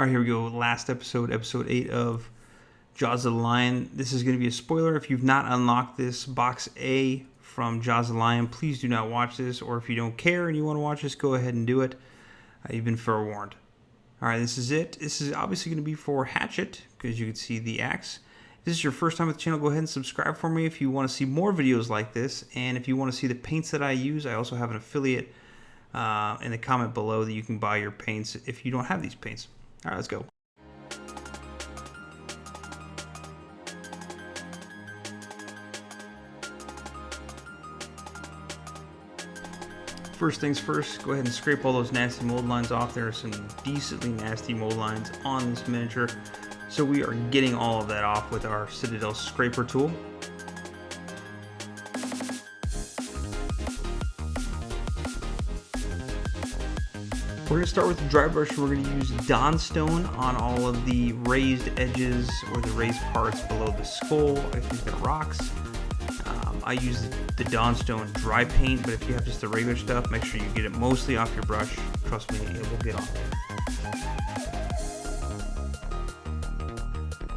All right, here we go. Last episode, episode 8 of Jaws of the Lion. This is going to be a spoiler. If you've not unlocked this box A from Jaws of the Lion, please do not watch this. Or if you don't care and you want to watch this, go ahead and do it. You've been forewarned. All right, this is it. This is obviously going to be for Hatchet, because you can see the axe. If this is your first time with the channel, go ahead and subscribe for me if you want to see more videos like this. And if you want to see the paints that I use, I also have an affiliate in the comment below that you can buy your paints if you don't have these paints. All right, let's go. First things first, go ahead and scrape all those nasty mold lines off. There are some decently nasty mold lines on this miniature, so we are getting all of that off with our Citadel scraper tool. We're going to start with the dry brush. We're going to use Dawnstone on all of the raised edges or the raised parts below the skull. I think that rocks. I use the Dawnstone dry paint, but if you have just the regular stuff, make sure you get it mostly off your brush. Trust me, it will get off.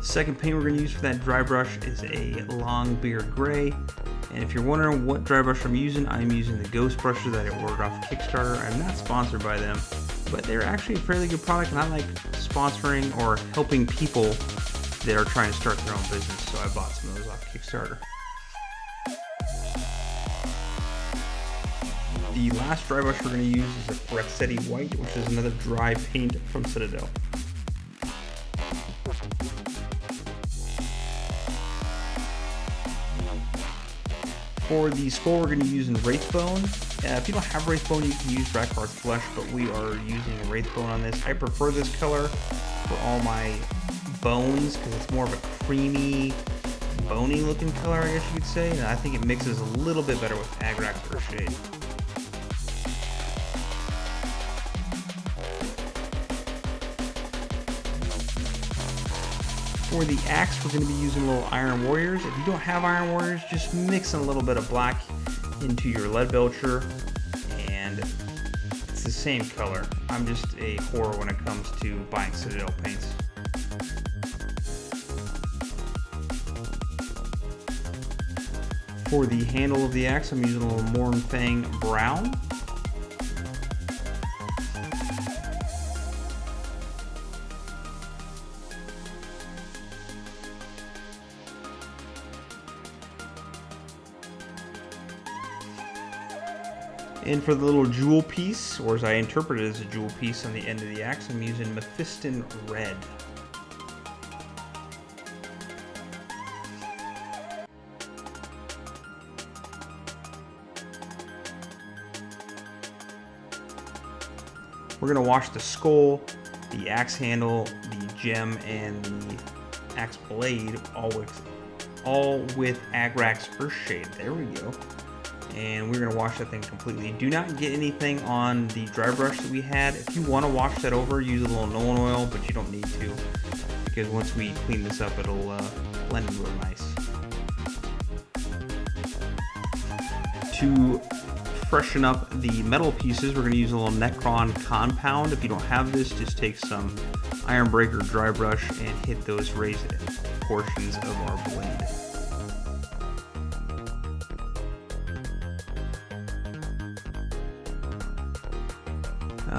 Second paint we're going to use for that dry brush is a Longbeard Grey. And if you're wondering what dry brush I'm using the Ghost brushes that I ordered off Kickstarter. I'm not sponsored by them, but they're actually a fairly good product, and I like sponsoring or helping people that are trying to start their own business, so I bought some of those off Kickstarter. The last dry brush we're going to use is a Praxeti White, which is another dry paint from Citadel. For the skull, we're going to be using Wraithbone. If you don't have Wraithbone, you can use Drakkar Flesh, but we are using Wraithbone on this. I prefer this color for all my bones because it's more of a creamy, bony looking color, I guess you could say. And I think it mixes a little bit better with Agrax Earthshade. For the axe, we're going to be using little Iron Warriors. If you don't have Iron Warriors, just mix in a little bit of black into your lead belcher, and it's the same color. I'm just a whore when it comes to buying Citadel paints. For the handle of the axe, I'm using a little Mournfang Brown. And for the little jewel piece, or as I interpret it as a jewel piece on the end of the axe, I'm using Mephiston Red. We're going to wash the skull, the axe handle, the gem, and the axe blade all with Agrax Earthshade. There we go. And we're going to wash that thing completely. Do not get anything on the dry brush that we had. If you want to wash that over, use a little Nolan oil, but you don't need to, because once we clean this up, it'll blend in real nice. To freshen up the metal pieces, we're going to use a little Necron Compound. If you don't have this, just take some Iron Breaker dry brush and hit those raised portions of our blade.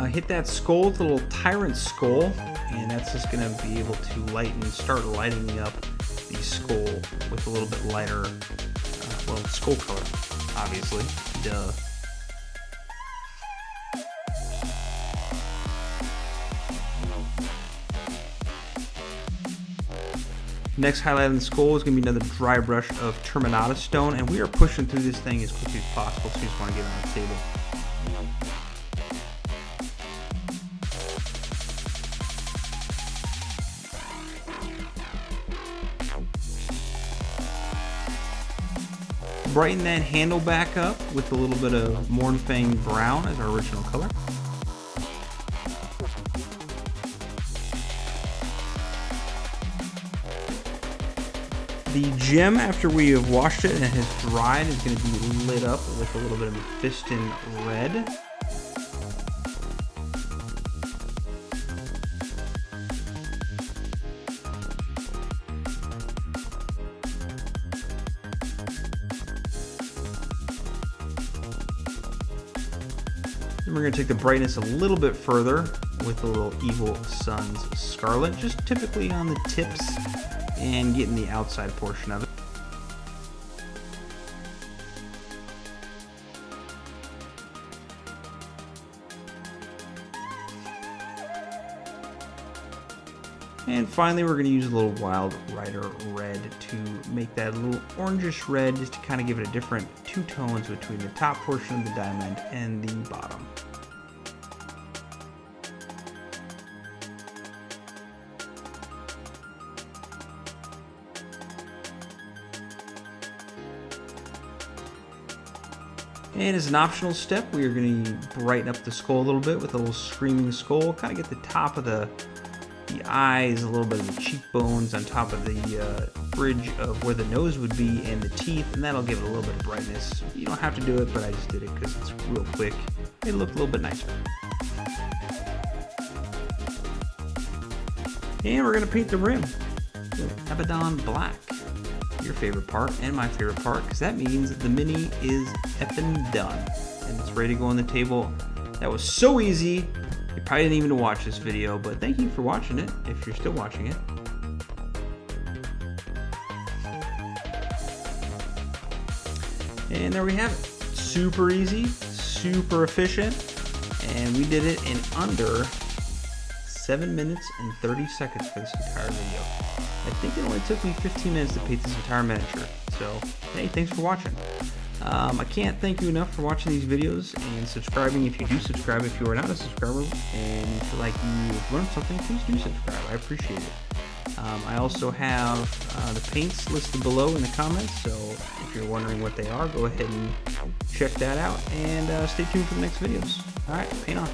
Hit that skull with a little Tyrant Skull, and that's just going to be able to start lighting up the skull with a little bit lighter, skull color, obviously. Duh. Next highlight on the skull is going to be another dry brush of Terminatus Stone, and we are pushing through this thing as quickly as possible, so you just want to get it on the table. Brighten that handle back up with a little bit of Mournfang Brown as our original color. The gem, after we have washed it and it has dried, is going to be lit up with a little bit of Mephiston Red. Then we're going to take the brightness a little bit further with a little Evil Sunz Scarlet, just typically on the tips and getting the outside portion of it. And finally, we're going to use a little Wild Rider Red to make that a little orangish red, just to kind of give it a different two tones between the top portion of the diamond and the bottom. And as an optional step, we are going to brighten up the skull a little bit with a little Screaming Skull, kind of get the top of the eyes, a little bit of the cheekbones on top of the bridge of where the nose would be and the teeth, and that'll give it a little bit of brightness. You don't have to do it, but I just did it because it's real quick. It looked a little bit nicer. And we're going to paint the rim with Abaddon Black. Your favorite part and my favorite part, because that means the mini is effing done and it's ready to go on the table. That was so easy. You probably didn't even watch this video, but thank you for watching it if you're still watching it. And there we have it. Super easy, super efficient, and we did it in under 7 minutes and 30 seconds for this entire video. I think it only took me 15 minutes to paint this entire miniature. So, hey, thanks for watching. I can't thank you enough for watching these videos and subscribing if you do subscribe. If you are not a subscriber and you feel like you've learned something, please do subscribe. I appreciate it. I also have the paints listed below in the comments, so if you're wondering what they are, go ahead and check that out and stay tuned for the next videos. Alright, paint on.